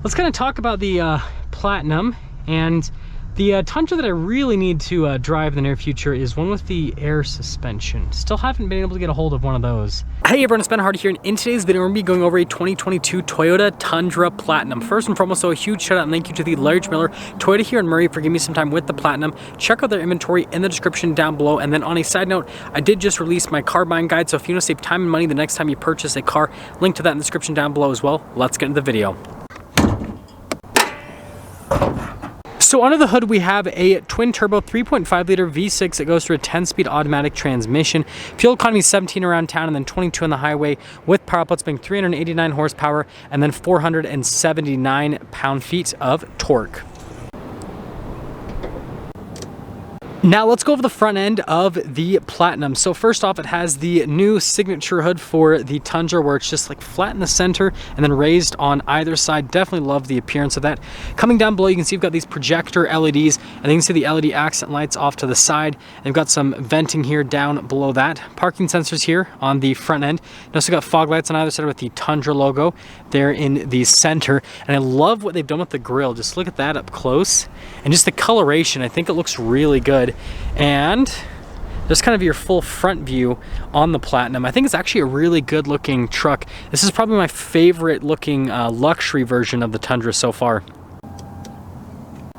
Let's kind of talk about the Platinum. And the Tundra that I really need to drive in the near future is one with the air suspension. Still haven't been able to get a hold of one of those. Hey everyone, it's Ben Hardy here, and in today's video we're going to be going over a 2022 Toyota Tundra Platinum. First and foremost, though, a huge shout out and thank you to the Large Miller Toyota here in Murray for giving me some time with the Platinum. Check out their inventory in the description down below. And then on a side note, I did just release my car buying guide, so if you want to save time and money the next time you purchase a car, link to that in the description down below as well. Let's get into the video. So under the hood we have a twin turbo 3.5 liter V6 that goes through a 10-speed automatic transmission. Fuel economy is 17 around town and then 22 on the highway, with power outputs being 389 horsepower and then 479 pound-feet of torque. Now let's go over the front end of the Platinum. So first off, it has the new signature hood for the Tundra, where it's just like flat in the center and then raised on either side. Definitely love the appearance of that. Coming down below, you can see you've got these projector LEDs, and then you can see the LED accent lights off to the side. And you've got some venting here down below that. Parking sensors here on the front end. You also got fog lights on either side with the Tundra logo there in the center. And I love what they've done with the grille. Just look at that up close. And just the coloration, I think it looks really good. And there's kind of your full front view on the Platinum. I think it's actually a really good looking truck. This is probably my favorite looking luxury version of the Tundra so far.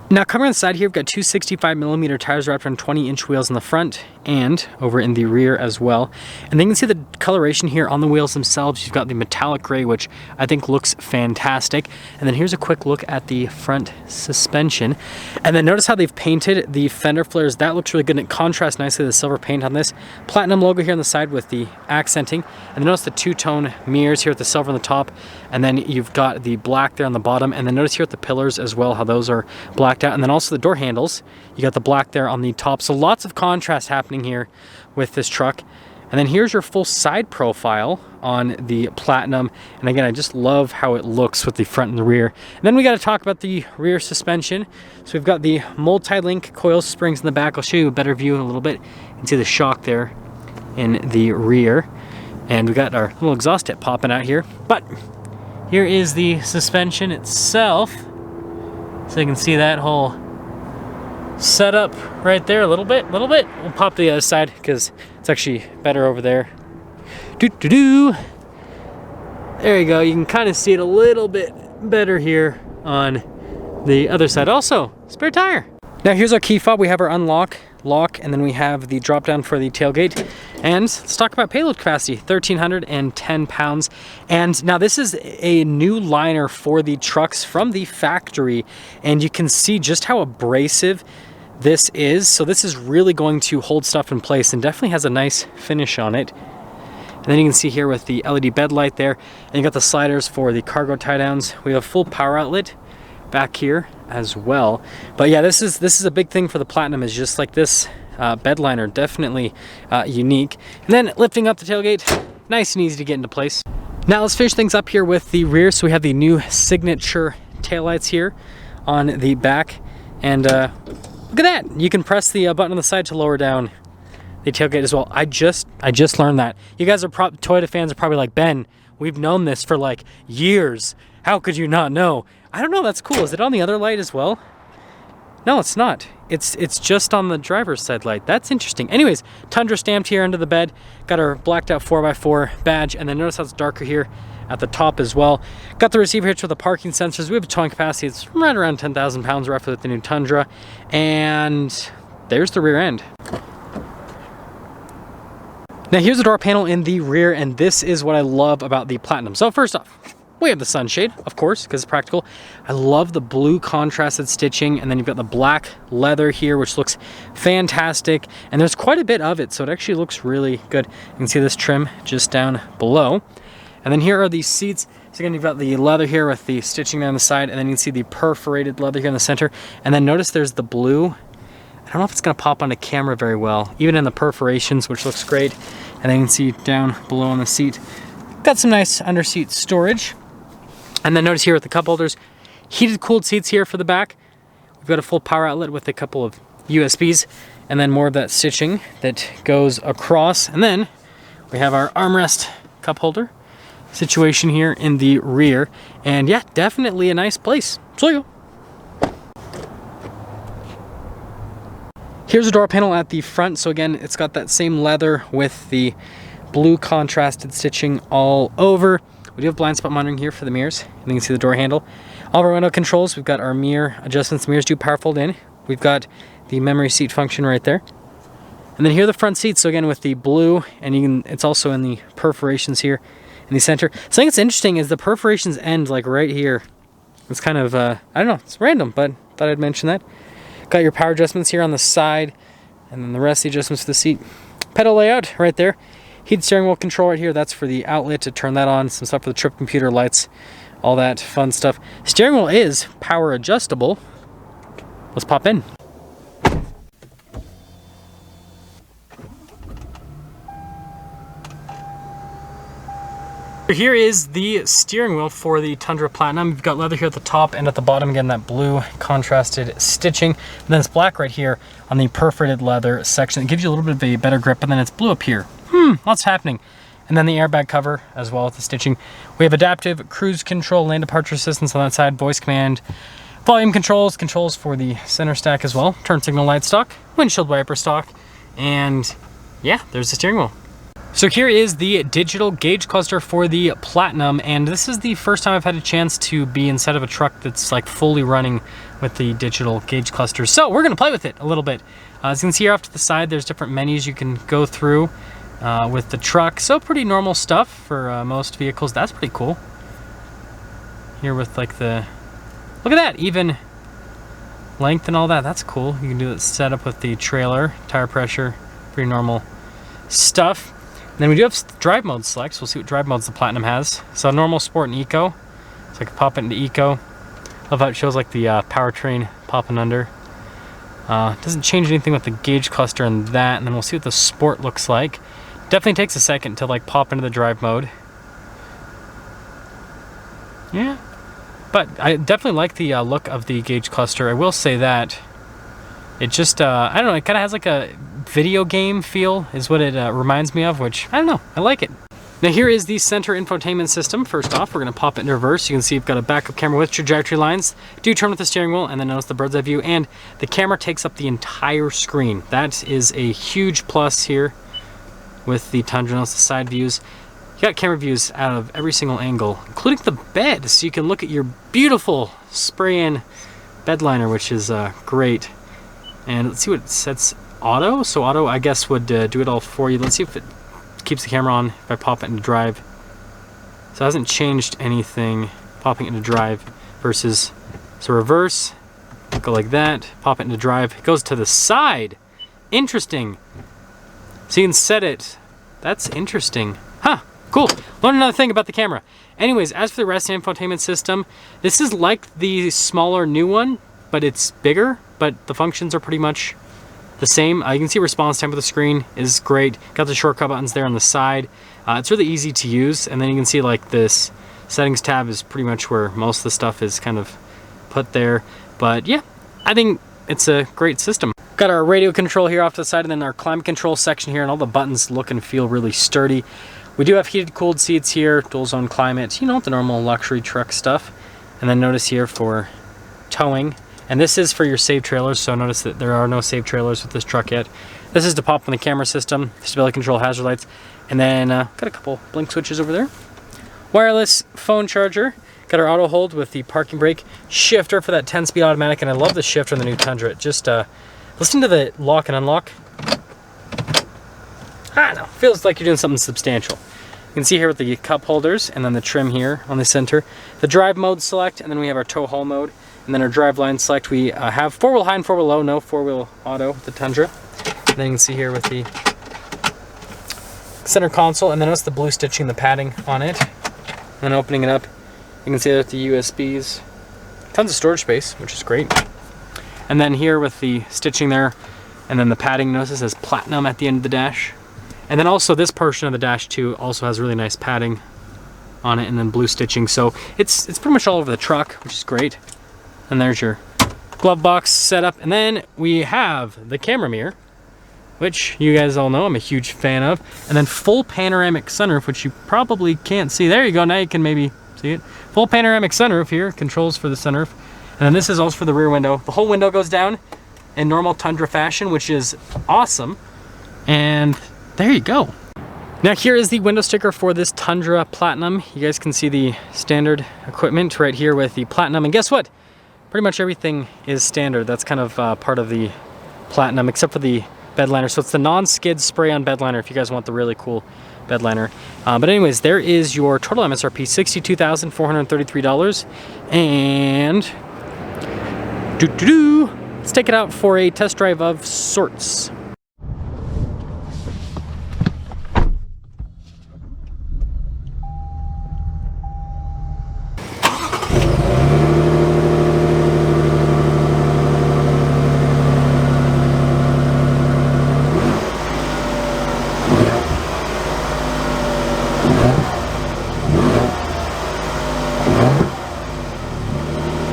Now coming on the side here, we've got two 65mm tires wrapped on 20-inch wheels in the front and over in the rear as well. And then you can see the coloration here on the wheels themselves. You've got the metallic gray, which I think looks fantastic. And then here's a quick look at the front suspension. And then notice how they've painted the fender flares. That looks really good, and it contrasts nicely with the silver paint on this. Platinum logo here on the side with the accenting. And then notice the two-tone mirrors here with the silver on the top. And then you've got the black there on the bottom. And then notice here at the pillars as well, how those are black out. And then also the door handles, you got the black there on the top. So lots of contrast happening here with this truck. And then here's your full side profile on the Platinum. And again, I just love how it looks with the front and the rear. And then we got to talk about the rear suspension. So we've got the multi-link coil springs in the back. I'll show you a better view in a little bit. You can see the shock there in the rear. And we got our little exhaust tip popping out here. But here is the suspension itself. So you can see that whole setup right there a little bit. We'll pop the other side because it's actually better over there. There you go. You can kind of see it a little bit better here on the other side. Also, spare tire. Now here's our key fob. We have our unlock, lock, and then we have the drop down for the tailgate. And let's talk about payload capacity, 1,310 pounds. And now this is a new liner for the trucks from the factory. And you can see just how abrasive this is. So this is really going to hold stuff in place and definitely has a nice finish on it. And then you can see here with the LED bed light there, and you got the sliders for the cargo tie downs. We have a full power outlet back here as well. But yeah, this is a big thing for the Platinum, is just like this bed liner, definitely unique. And then lifting up the tailgate, nice and easy to get into place. Now let's finish things up here with the rear. So we have the new signature taillights here on the back, and look at that, you can press the button on the side to lower down the tailgate as well. I just learned that. You guys are Toyota fans are probably like, Ben, we've known this for like years. How could you not know? I don't know, that's cool. Is it on the other light as well? No, it's not. It's just on the driver's side light. That's interesting. Anyways, Tundra stamped here under the bed. Got our blacked out 4x4 badge, and then notice how it's darker here at the top as well. Got the receiver hitch with the parking sensors. We have a towing capacity. It's right around 10,000 pounds roughly with the new Tundra. And there's the rear end. Now here's the door panel in the rear, and this is what I love about the Platinum. So first off, we have the sunshade, of course, because it's practical. I love the blue contrasted stitching, and then you've got the black leather here, which looks fantastic. And there's quite a bit of it, so it actually looks really good. You can see this trim just down below. And then here are these seats. So again, you've got the leather here with the stitching down the side, and then you can see the perforated leather here in the center. And then notice there's the blue. I don't know if it's gonna pop onto camera very well, even in the perforations, which looks great. And then you can see down below on the seat, got some nice under seat storage. And then notice here with the cup holders, heated cooled seats here for the back. We've got a full power outlet with a couple of USBs, and then more of that stitching that goes across. And then we have our armrest cup holder. situation here in the rear. And yeah, definitely a nice place. So you go. Here's a door panel at the front. So again, it's got that same leather with the blue contrasted stitching all over. We do have blind spot monitoring here for the mirrors. And you can see the door handle. All of our window controls, we've got our mirror adjustments. Mirrors do power fold in. We've got the memory seat function right there. And then here are the front seats. So again, with the blue, and it's also in the perforations here in the center. Something that's interesting is the perforations end like right here. It's kind of, I don't know, it's random, but thought I'd mention that. Got your power adjustments here on the side, and then the rest of the adjustments for the seat. Pedal layout right there. Heated steering wheel control right here. That's for the outlet to turn that on. Some stuff for the trip computer, lights, all that fun stuff. Steering wheel is power adjustable. Let's pop in. Here is the steering wheel for the Tundra Platinum. You've got leather here at the top and at the bottom, again, that blue contrasted stitching. And then it's black right here on the perforated leather section. It gives you a little bit of a better grip, and then it's blue up here. Lots happening. And then the airbag cover as well with the stitching. We have adaptive cruise control, lane departure assistance on that side, voice command, volume controls, controls for the center stack as well, turn signal light stock, windshield wiper stock, and yeah, there's the steering wheel. So here is the digital gauge cluster for the Platinum, and this is the first time I've had a chance to be inside of a truck that's like fully running with the digital gauge cluster. So we're gonna play with it a little bit. As you can see here off to the side, there's different menus you can go through with the truck. So pretty normal stuff for most vehicles. That's pretty cool. Here with like the, look at that, even length and all that. That's cool. You can do that setup with the trailer, tire pressure, pretty normal stuff. And then we do have drive mode selects. We'll see what drive modes the Platinum has. So normal, sport, and eco. So I can pop it into eco. Love how it shows like the powertrain popping under. Doesn't change anything with the gauge cluster and that. And then we'll see what the sport looks like. Definitely takes a second to like pop into the drive mode. Yeah, but I definitely like the look of the gauge cluster. I will say that it just, I don't know, it kind of has like a video game feel is what it reminds me of, which, I don't know, I like it. Now here is the center infotainment system. First off, we're going to pop it in reverse. You can see you've got a backup camera with trajectory lines. Do turn with the steering wheel, and then notice the bird's eye view, and the camera takes up the entire screen. That is a huge plus here with the Tundra. Notice the side views. You got camera views out of every single angle, including the bed, so you can look at your beautiful spray-in bed liner, which is great. And let's see what it sets auto. So auto, I guess, would do it all for you. Let's see if it keeps the camera on if I pop it into drive. So it hasn't changed anything popping it into drive versus, so reverse, go like that, pop it into drive. It goes to the side. Interesting. So you can set it. That's interesting. Huh, cool. Learn another thing about the camera. Anyways, as for the rest of the infotainment system, this is like the smaller new one, but it's bigger, but the functions are pretty much the same. You can see response time of the screen is great. Got the shortcut buttons there on the side. It's really easy to use, and then you can see like this settings tab is pretty much where most of the stuff is kind of put there. But yeah, I think it's a great system. Got our radio control here off to the side, and then our climate control section here, and all the buttons look and feel really sturdy. We do have heated, cooled seats here, dual zone climate, you know, the normal luxury truck stuff. And then notice here for towing. And this is for your save trailers, so notice that there are no save trailers with this truck yet. This is to pop on the camera system, stability control, hazard lights, and then got a couple blink switches over there. Wireless phone charger. Got our auto hold with the parking brake. Shifter for that 10-speed automatic, and I love the shifter in the new Tundra. It just, listen to the lock and unlock. I don't know, feels like you're doing something substantial. You can see here with the cup holders, and then the trim here on the center. The drive mode select, and then we have our tow haul mode. And then our drive line select, we have four-wheel high and four-wheel low, no four-wheel auto with the Tundra. And then you can see here with the center console, and then notice the blue stitching, the padding on it. And then opening it up, you can see that the USBs, tons of storage space, which is great. And then here with the stitching there, and then the padding, notice it says Platinum at the end of the dash. And then also this portion of the dash too also has really nice padding on it, and then blue stitching. So it's pretty much all over the truck, which is great. And there's your glove box setup. And then we have the camera mirror which you guys all know I'm a huge fan of. And then full panoramic sunroof, which you probably can't see. There you go, now you can maybe see it. Full panoramic sunroof here, controls for the sunroof. And then this is also for the rear window. The whole window goes down in normal Tundra fashion, which is awesome. And there you go. Now here is the window sticker for this Tundra Platinum. You guys can see the standard equipment right here with the Platinum. And guess what? Pretty much everything is standard. That's kind of part of the Platinum, except for the bed liner. So it's the non-skid spray on bed liner if you guys want the really cool bed liner. But anyways, there is your total MSRP, $62,433. And let's take it out for a test drive of sorts.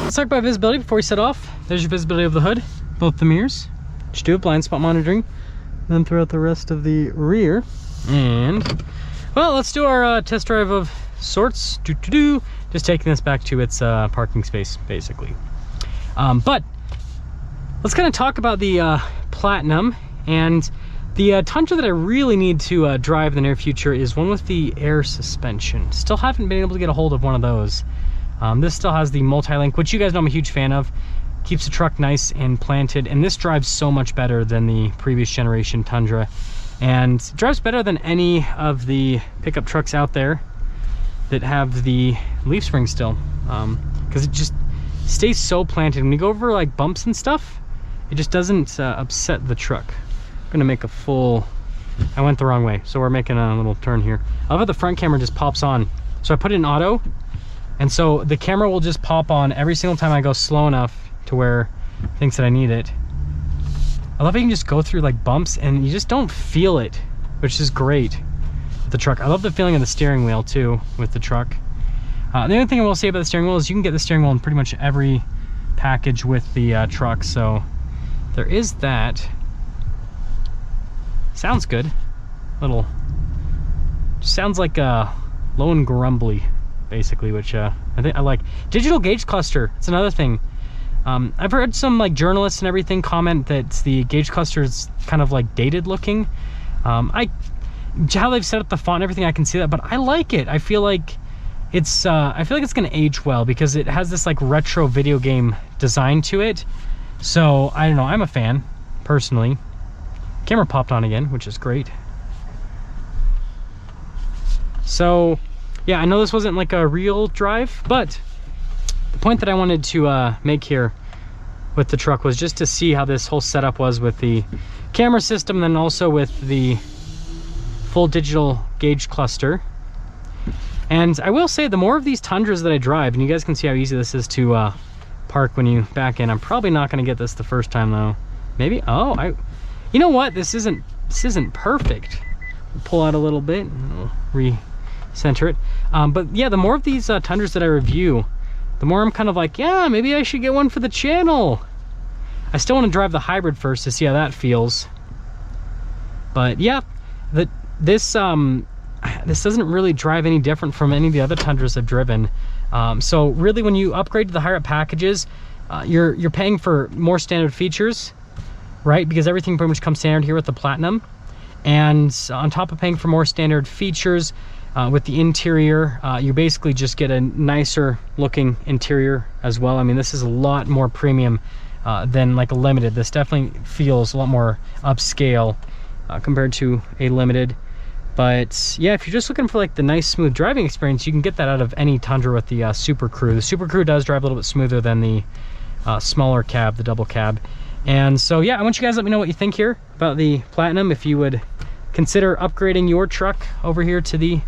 Let's talk about visibility before we set off. There's your visibility of the hood, both the mirrors, which do have blind spot monitoring, then throughout the rest of the rear. And, well, let's do our test drive of sorts. Just taking this back to its parking space, basically. But let's kind of talk about the Platinum. And the Tundra that I really need to drive in the near future is one with the air suspension. Still haven't been able to get a hold of one of those. This still has the multi-link, which you guys know I'm a huge fan of. Keeps the truck nice and planted, and this drives so much better than the previous generation Tundra. And it drives better than any of the pickup trucks out there that have the leaf spring still. Because it just stays so planted. When you go over like bumps and stuff, it just doesn't upset the truck. I'm gonna make a full, I went the wrong way, so we're making a little turn here. I love how the front camera just pops on. So I put it in auto, and so the camera will just pop on every single time I go slow enough to where it thinks that I need it. I love how you can just go through like bumps and you just don't feel it, which is great with the truck. I love the feeling of the steering wheel too with the truck. The only thing I will say about the steering wheel is you can get the steering wheel in pretty much every package with the truck, so there is that. Sounds good. Little, just sounds like low and grumbly, basically, which I think I like. Digital gauge cluster, it's another thing. I've heard some like journalists and everything comment that the gauge cluster is kind of like dated looking. How they've set up the font and everything, I can see that, but I like it. I feel like it's gonna age well because it has this like retro video game design to it. So I don't know, I'm a fan personally. Camera popped on again, which is great. So yeah, I know this wasn't like a real drive, but the point that I wanted to make here with the truck was just to see how this whole setup was with the camera system, and then also with the full digital gauge cluster. And I will say, the more of these Tundras that I drive, and you guys can see how easy this is to park when you back in. I'm probably not going to get this the first time though. Maybe, you know what? This isn't perfect. We'll pull out a little bit and we'll recenter it. But yeah, the more of these Tundras that I review, the more I'm kind of like, yeah, maybe I should get one for the channel. I still want to drive the hybrid first to see how that feels. But yeah, this doesn't really drive any different from any of the other Tundras I've driven. So really, when you upgrade to the higher up packages, you're paying for more standard features, right? Because everything pretty much comes standard here with the Platinum. And on top of paying for more standard features, with the interior, you basically just get a nicer looking interior as well. I mean, this is a lot more premium than like a Limited. This definitely feels a lot more upscale compared to a Limited. But yeah, if you're just looking for like the nice smooth driving experience, you can get that out of any Tundra with the Super Crew. The Super Crew does drive a little bit smoother than the smaller cab, the double cab. And so yeah, I want you guys to let me know what you think here about the Platinum. If you would consider upgrading your truck over here to the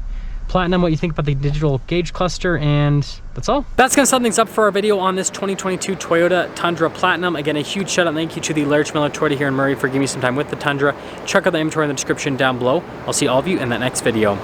Platinum, what you think about the digital gauge cluster, and that's all. That's gonna sum things up for our video on this 2022 Toyota Tundra Platinum. Again, a huge shout out and thank you to the Large Miller Toyota here in Murray for giving me some time with the Tundra. Check out the inventory in the description down below. I'll see all of you in that next video.